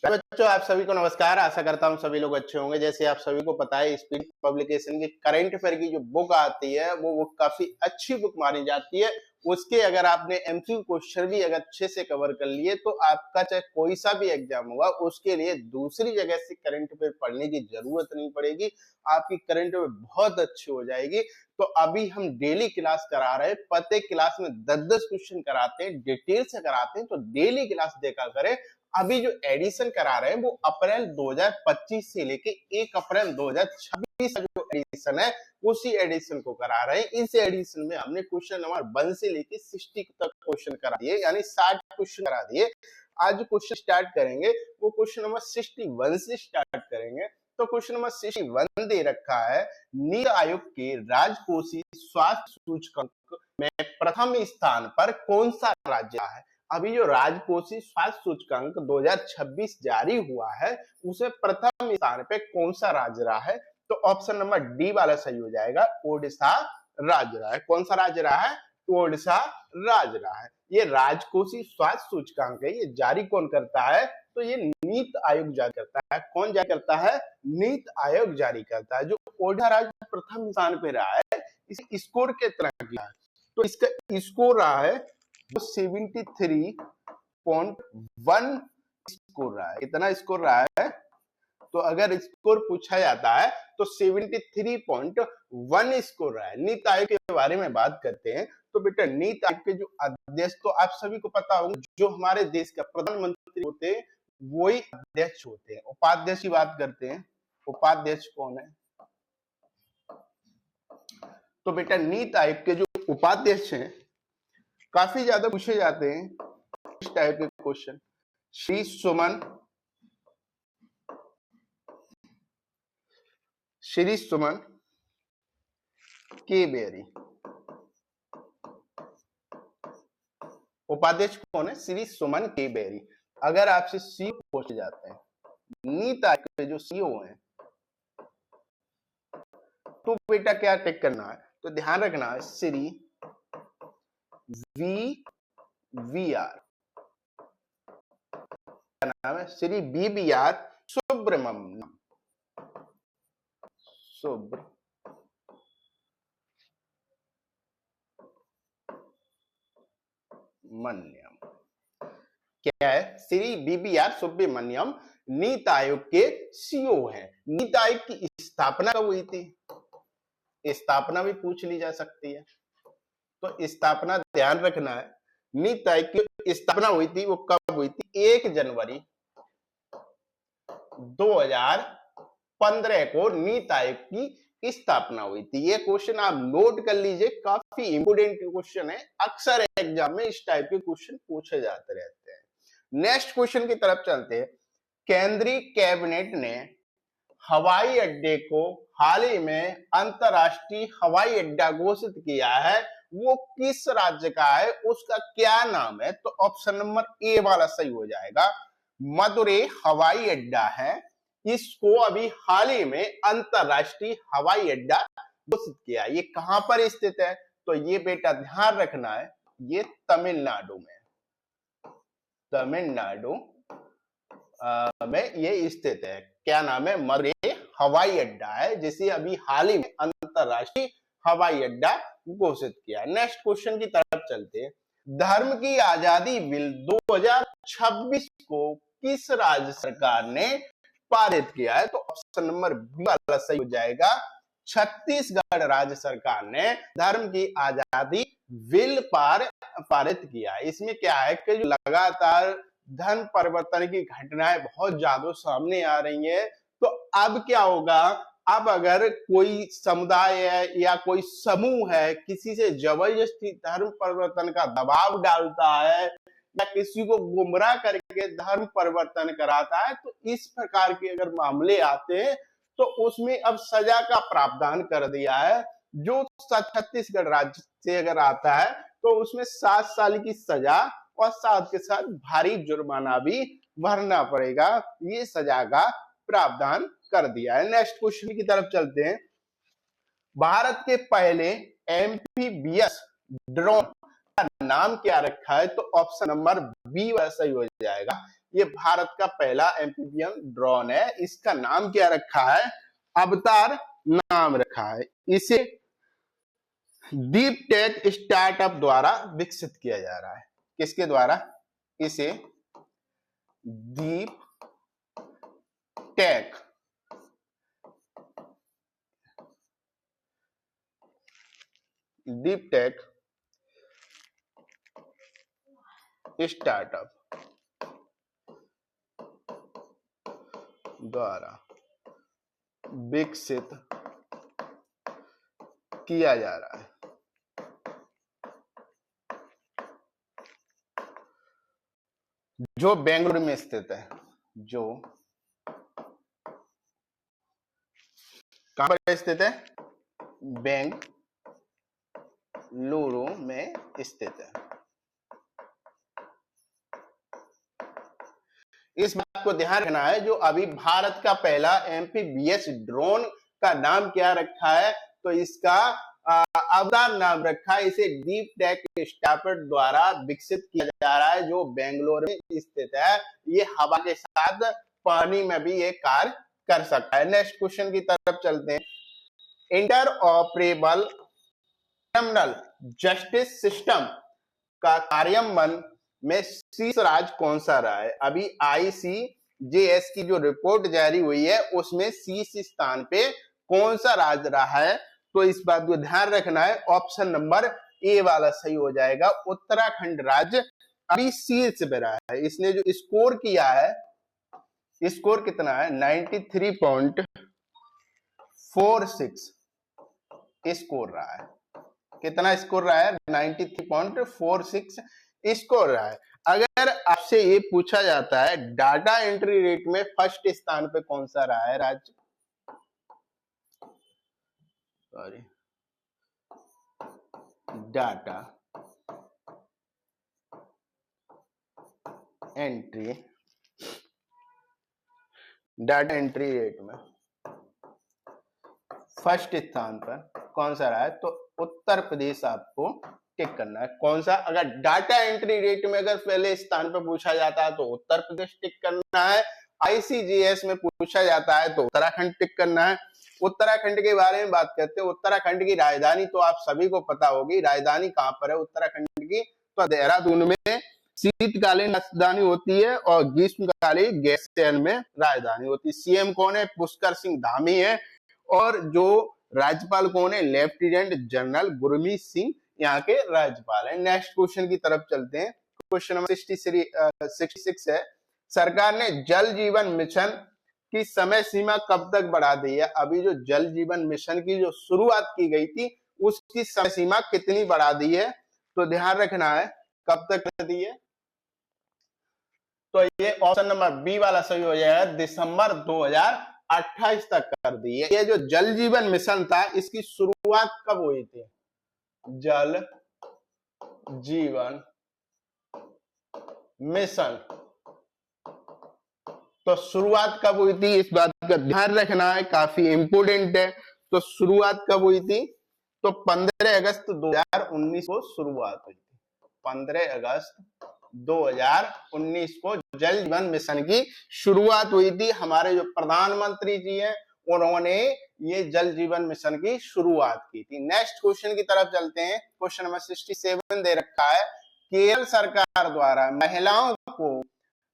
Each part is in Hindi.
बच्चों, आप सभी को नमस्कार। आशा करता हूँ सभी लोग अच्छे होंगे। जैसे आप सभी को पता है, स्पीड पब्लिकेशन की करंट अफेयर की जो बुक आती है वो बुक काफी अच्छी बुक मानी जाती है। उसके अगर आपने एमसीक्यू क्वेश्चन भी अगर अच्छे से कवर कर लिए तो आपका चाहे कोई सा भी एग्जाम होगा उसके लिए दूसरी जगह से करंट अफेयर पढ़ने की जरूरत नहीं पड़ेगी। आपकी करंट अफेयर बहुत अच्छी हो जाएगी। तो अभी हम डेली क्लास करा रहे हैं। प्रत्येक क्लास में 10-10 क्वेश्चन कराते हैं, डिटेल से कराते हैं। तो डेली क्लास देखा करें। अभी जो एडिशन करा रहे हैं वो अप्रैल 2025 से लेके 1 अप्रैल 2026 का जो एडिशन है उसी एडिशन को करा रहे हैं। इस एडिशन में हमने क्वेश्चन नंबर 1 से लेके 60 तक क्वेश्चन करा दिए, यानी 60 क्वेश्चन करा दिए। आज जो क्वेश्चन स्टार्ट करेंगे वो क्वेश्चन नंबर 61 से स्टार्ट करेंगे। तो क्वेश्चन नंबर 61 दे रखा है, नीति आयोग के राजकोषीय स्वास्थ्य सूचकांक में प्रथम स्थान पर कौन सा राज्य है। अभी जो राजकोषीय स्वास्थ्य सूचकांक 2026 जारी हुआ है उसमें प्रथम स्थान पे कौन सा राज्य रहा है। तो ऑप्शन नंबर डी वाला सही हो जाएगा, ओडिशा राज्य रहा है। कौन सा राज्य रहा है? ओडिशा राज्य रहा है। ये राजकोषीय स्वास्थ्य सूचकांक है, ये जारी कौन करता है? तो ये नीति आयोग जारी करता है। कौन जारी करता है? नीति आयोग जारी करता है। जो ओडिशा राज्य प्रथम स्थान पे रहा है, इसे स्कोर के तरह किया है। तो इसका स्कोर रहा है 73.1 स्कोर रहा है। कितना स्कोर रहा है? तो अगर स्कोर पूछा जाता है तो 73.1 स्कोर रहा है। नीति आयोग के बारे में बात करते हैं तो बेटा नीति आयोग के जो अध्यक्ष, तो आप सभी को पता होगा, जो हमारे देश का प्रधानमंत्री होते हैं वही अध्यक्ष होते हैं। उपाध्यक्ष की बात करते हैं, उपाध्यक्ष कौन है? तो बेटा नीति आयोग के जो उपाध्यक्ष हैं काफी ज्यादा पूछे जाते हैं इस टाइप के क्वेश्चन। श्री सुमन के बेरी उपाध्यक्ष कौन है? श्री सुमन के बेरी। अगर आपसे सीईओ पूछे जाते हैं, नीति आयोग के जो सीईओ हैं, तो बेटा क्या टिक करना है? तो ध्यान रखना है श्री वी आर, नाम है श्री BVR सुब्रमण्यम। क्या है? श्री BVR सुब्रमण्यम नीति आयोग के सीईओ हैं। नीति आयोग की स्थापना कब हुई थी? स्थापना भी पूछ ली जा सकती है, तो स्थापना ध्यान रखना है। नीति आयोग की स्थापना हुई थी, वो कब हुई थी? 1 जनवरी 2015 को नीति आयोग की स्थापना हुई थी। ये क्वेश्चन आप नोट कर लीजिए, काफी इंपोर्टेंट क्वेश्चन है। अक्सर एग्जाम में इस टाइप के क्वेश्चन पूछे जाते रहते हैं। नेक्स्ट क्वेश्चन की तरफ चलते हैं। केंद्रीय कैबिनेट ने हवाई अड्डे को हाल ही में अंतरराष्ट्रीय हवाई अड्डा घोषित किया है, वो किस राज्य का है, उसका क्या नाम है? तो ऑप्शन नंबर ए वाला सही हो जाएगा। मदुरै हवाई अड्डा है, इसको अभी हाल ही में अंतरराष्ट्रीय हवाई अड्डा घोषित किया। ये कहां पर स्थित है? तो ये बेटा ध्यान रखना है, ये तमिलनाडु में, तमिलनाडु में ये स्थित है। क्या नाम है? मदुरै हवाई अड्डा है, जिसे अभी हाल ही में अंतरराष्ट्रीय हवाई अड्डा घोषित किया। नेक्स्ट क्वेश्चन की तरफ चलते हैं। धर्म की आजादी बिल 2026 को किस राज्य सरकार ने पारित किया है? तो ऑप्शन नंबर बी वाला सही हो जाएगा। छत्तीसगढ़ राज्य सरकार ने धर्म की आजादी बिल पारित किया। इसमें क्या है कि जो लगातार धर्म परिवर्तन की घटनाएं बहुत ज्यादा सामने आ रही हैं, तो अब क्या होगा? अब अगर कोई समुदाय है या कोई समूह है किसी से जबरदस्ती धर्म परिवर्तन का दबाव डालता है या किसी को गुमराह करके धर्म परिवर्तन कराता है, तो इस प्रकार के अगर मामले आते हैं तो उसमें अब सजा का प्रावधान कर दिया है। जो छत्तीसगढ़ राज्य से अगर आता है तो उसमें 7 साल की सजा और साथ के साथ भारी जुर्माना भी भरना पड़ेगा। ये सजा का प्रावधान कर दिया है। नेक्स्ट क्वेश्चन की तरफ चलते हैं। भारत के पहले एम्फीबियस ड्रोन का नाम क्या रखा है? तो ऑप्शन नंबर बी सही हो जाएगा। ये भारत का पहला एम्फीबियन ड्रोन है। इसका नाम क्या रखा है? अवतार नाम रखा है। इसे डीप टेक स्टार्टअप द्वारा विकसित किया जा रहा है। किसके द्वारा? इसे डीप टेक स्टार्टअप द्वारा विकसित किया जा रहा है। जो बेंगलुरु में स्थित है। जो कहां पर स्थित है? बेंगलुरु में स्थित है। इस बात को ध्यान रखना है, जो अभी भारत का पहला एम्फीबियस ड्रोन का नाम क्या रखा है? तो इसका अवतार नाम रखा है। इसे डीप टेक स्टार्टअप द्वारा विकसित किया जा रहा है, जो बेंगलोर में स्थित है। ये हवा के साथ पानी में भी ये कार्य कर सकता है। नेक्स्ट क्वेश्चन की तरफ चलते हैं। इंटरऑपरेबल क्रिमिनल जस्टिस सिस्टम का कार्यान्वयन में शीर्ष राज्य कौन सा रहा है? अभी ICJS की जो रिपोर्ट जारी हुई है उसमें शीर्ष स्थान पे कौन सा राज्य रहा है? तो इस बात को ध्यान रखना है। ऑप्शन नंबर ए वाला सही हो जाएगा। उत्तराखंड राज्य अभी शीर्ष पे रहा है। इसने जो स्कोर किया है, स्कोर कितना है? 93.46 स्कोर रहा है। कितना स्कोर रहा है? 93.46 स्कोर रहा है। अगर आपसे ये पूछा जाता है डाटा एंट्री रेट में फर्स्ट स्थान पे कौन सा रहा है राज्य? सॉरी, डाटा एंट्री रेट में फर्स्ट स्थान पर कौन सा रहा है? तो उत्तर प्रदेश आपको टिक करना है। कौन सा? अगर डाटा एंट्री रेट में अगर पहले स्थान पर पूछा जाता है तो उत्तर प्रदेश टिक करना है। ICJS में पूछा जाता है तो उत्तराखंड टिक करना है। उत्तराखंड के बारे में बात करते हैं। उत्तराखंड की राजधानी तो आप सभी को पता होगी। राजधानी कहां पर है उत्तराखंड की? तो देहरादून में शीतकालीन राजधानी होती है और ग्रीष्मकालीन गैरसैंण में राजधानी होती है। CM कौन है? पुष्कर सिंह धामी है। और जो राज्यपाल कौन है? लेफ्टिनेंट जनरल गुरमीत सिंह यहाँ के राज्यपाल हैं। नेक्स्ट क्वेश्चन की तरफ चलते हैं। क्वेश्चन नंबर 66 है। सरकार ने जल जीवन मिशन की समय सीमा कब तक बढ़ा दी है? अभी जो जल जीवन मिशन की जो शुरुआत की गई थी उसकी समय सीमा कितनी बढ़ा दी है? तो ध्यान रखना है कब तक कर दी है। तो ये ऑप्शन नंबर बी वाला सही हो जाएगा। दिसंबर 2028 तक कर दी है। ये जो जल जीवन मिशन था इसकी शुरुआत कब हुई थी? जल जीवन मिशन तो शुरुआत कब हुई थी? इस बात का ध्यान रखना है, काफी इंपोर्टेंट है। तो शुरुआत कब हुई थी? तो 15 अगस्त 2019 को शुरुआत हुई थी। 15 अगस्त 2019 को जल जीवन मिशन की शुरुआत हुई थी। हमारे जो प्रधानमंत्री जी हैं उन्होंने ये जल जीवन मिशन की शुरुआत की थी। नेक्स्ट क्वेश्चन की तरफ चलते हैं। क्वेश्चन नंबर 67 दे रखा है। केरल सरकार द्वारा महिलाओं को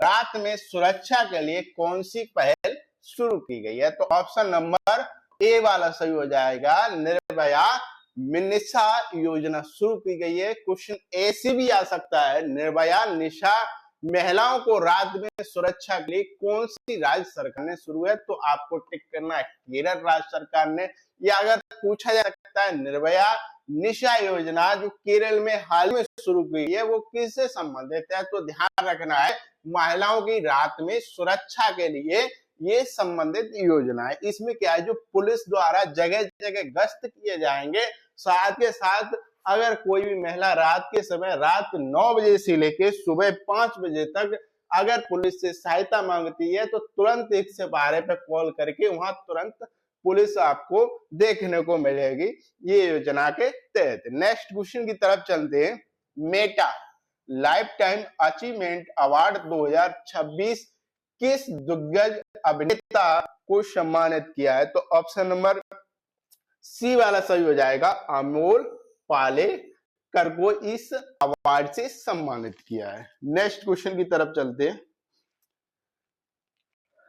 रात में सुरक्षा के लिए कौन सी पहल शुरू की गई है? तो ऑप्शन नंबर ए वाला सही हो जाएगा। निर्भया निशा योजना शुरू की गई है। क्वेश्चन ऐसे भी आ सकता है, निर्भया निशा महिलाओं को रात में सुरक्षा के लिए कौन सी राज्य सरकार ने शुरू है? तो आपको टिक करना है केरल राज्य सरकार ने। या अगर पूछा जा सकता है निर्भया निशा योजना जो केरल में हाल में शुरू की है वो किससे संबंधित है? तो ध्यान रखना है महिलाओं की रात में सुरक्षा के लिए ये संबंधित योजना है। इसमें क्या है, जो पुलिस द्वारा जगह जगह गश्त किए जाएंगे, साथ के साथ अगर कोई भी महिला रात के समय रात 9 बजे से लेके सुबह 5 बजे तक अगर पुलिस से सहायता मांगती है तो तुरंत 112 पे कॉल करके वहां तुरंत पुलिस आपको देखने को मिलेगी ये योजना के तहत। नेक्स्ट क्वेश्चन की तरफ चलते हैं। Meta life time achievement award 2026 किस दिग्गज अभिनेता को सम्मानित किया है? तो ऑप्शन नंबर सी वाला सही हो जाएगा, अमोल पालेकर को इस अवार्ड से सम्मानित किया है। नेक्स्ट क्वेश्चन की तरफ चलते हैं।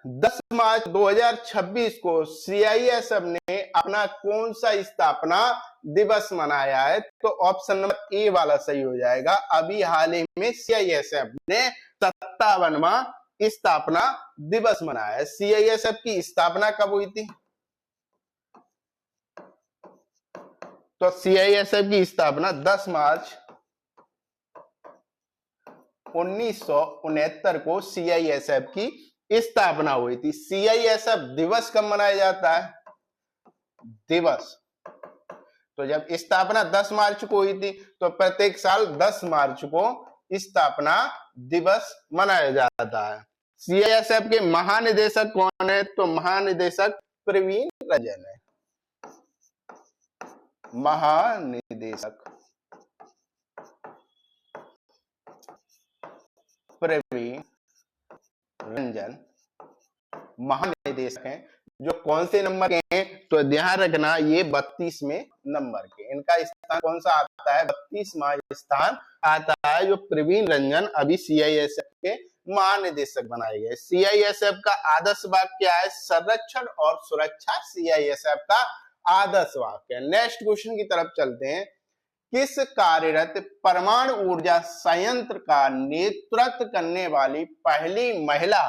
10 मार्च 2026 को सीआईएसएफ ने अपना कौन सा स्थापना दिवस मनाया है? तो ऑप्शन नंबर ए वाला सही हो जाएगा, अभी हाल ही में सीआईएसएफ ने 57वां स्थापना दिवस मनाया है। सीआईएसएफ की स्थापना कब हुई थी? तो सीआईएसएफ की स्थापना 10 मार्च 1969 को सीआईएसएफ की स्थापना हुई थी। सीआईएसएफ दिवस कब मनाया जाता है? दिवस, तो जब स्थापना 10 मार्च को हुई थी तो प्रत्येक साल 10 मार्च को स्थापना दिवस मनाया जाता है। सीआईएसएफ के महानिदेशक कौन है? तो महानिदेशक प्रवीण रंजन है। महानिदेशक प्रवीण रंजन महानिदेशक हैं, जो कौन से नंबर के हैं? तो ध्यान रखना ये 32वें नंबर के। इनका स्थान कौन सा आता है? 32वां स्थान आता है, जो प्रवीण रंजन अभी सीआईएसएफ के महानिदेशक बनाए गए। सीआईएसएफ का आदर्श वाक्य क्या है? संरक्षण और सुरक्षा सीआईएसएफ का आदर्श वाक्य। नेक्स्ट क्वेश्चन की तरफ चलते हैं। किस कार्यरत परमाणु ऊर्जा संयंत्र का नेतृत्व करने वाली पहली महिला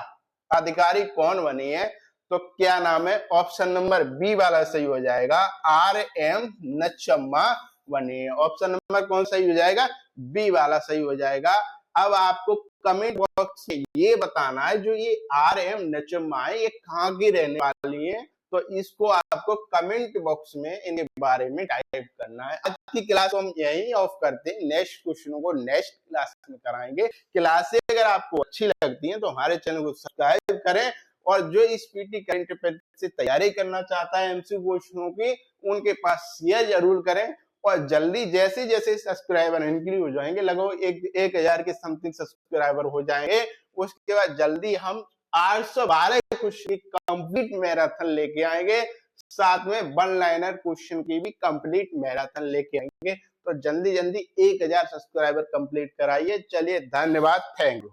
अधिकारी कौन बनी है? तो क्या नाम है? ऑप्शन नंबर बी वाला सही हो जाएगा, आर.एम. नचम्मा बनी है। ऑप्शन नंबर कौन सही हो जाएगा? बी वाला सही हो जाएगा। अब आपको कमेंट बॉक्स में ये बताना है, जो ये आर.एम. नचम्मा है ये कहाँ की रहने वाली है? तो इसको आपको कमेंट बॉक्स में इनके बारे में टाइप करना है। आज की क्लास को हम यही ऑफ करते हैं, नेक्स्ट क्वेश्चनों को नेक्स्ट क्लास में कराएंगे। क्लासें अगर आपको अच्छी लगती हैं तो हमारे चैनल को सब्सक्राइब करें, और जो इस पीटी करंट अफेयर से तैयारी करना चाहता है एमसीक्यू क्वेश्चनों की, उनके पास शेयर जरूर करें। और जल्दी जैसे जैसे सब्सक्राइबर इंक्रीज हो जाएंगे, लगभग 1000 के समथिंग सब्सक्राइबर हो जाएंगे, उसके बाद जल्दी हम 812 क्वेश्चन की कंप्लीट मैराथन लेके आएंगे, साथ में वन लाइनर क्वेश्चन की भी कंप्लीट मैराथन लेके आएंगे। तो जल्दी जल्दी 1000 सब्सक्राइबर कंप्लीट कराइए। चलिए, धन्यवाद, थैंक यू।